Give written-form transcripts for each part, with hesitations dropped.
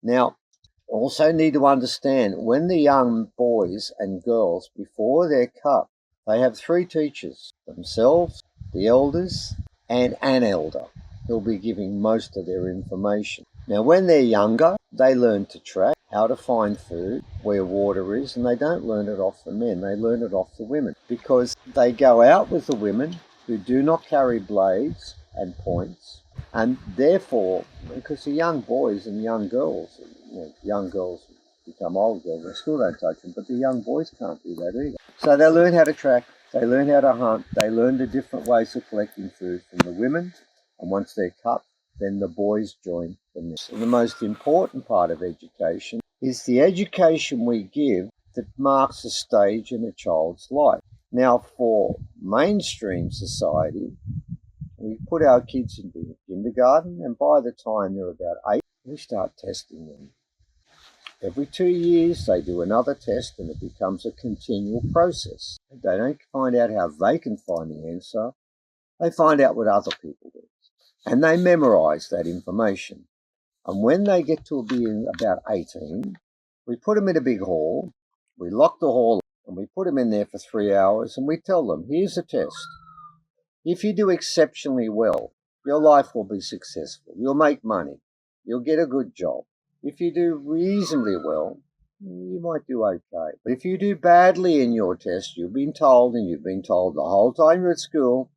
Now, also need to understand when the young boys and girls, before they're cut, they have three teachers: themselves, the elders, and an elder who'll be giving most of their information. Now, when they're younger, they learn to track, how to find food, where water is, and they don't learn it off the men, they learn it off the women because they go out with the women who do not carry blades and points, and therefore, because the young boys and young girls, young girls become old girls, they still don't touch them, but the young boys can't do that either. So they learn how to track, they learn how to hunt, they learn the different ways of collecting food from the women, and once they're cut, then the boys join the men. And the most important part of education is the education we give that marks a stage in a child's life. Now, for mainstream society, we put our kids into kindergarten, and by the time they're about 8, we start testing them. Every 2 years, they do another test, and it becomes a continual process. They don't find out how they can find the answer. They find out what other people do. And they memorize that information. And when they get to be about 18, we put them in a big hall, we lock the hall, and we put them in there for 3 hours, and we tell them, here's a test. If you do exceptionally well, your life will be successful. You'll make money. You'll get a good job. If you do reasonably well, you might do okay. But if you do badly in your test, you've been told, and you've been told the whole time you're at school,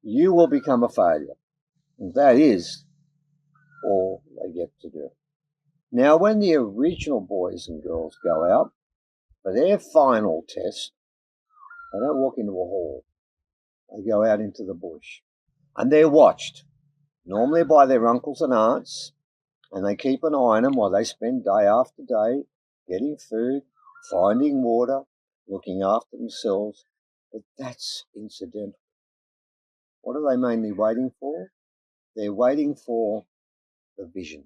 you will become a failure. And that is all they get to do. Now, when the original boys and girls go out for their final test, they don't walk into a hall. They go out into the bush. And they're watched, normally by their uncles and aunts, and they keep an eye on them while they spend day after day getting food, finding water, looking after themselves. But that's incidental. What are they mainly waiting for? They're waiting for the vision.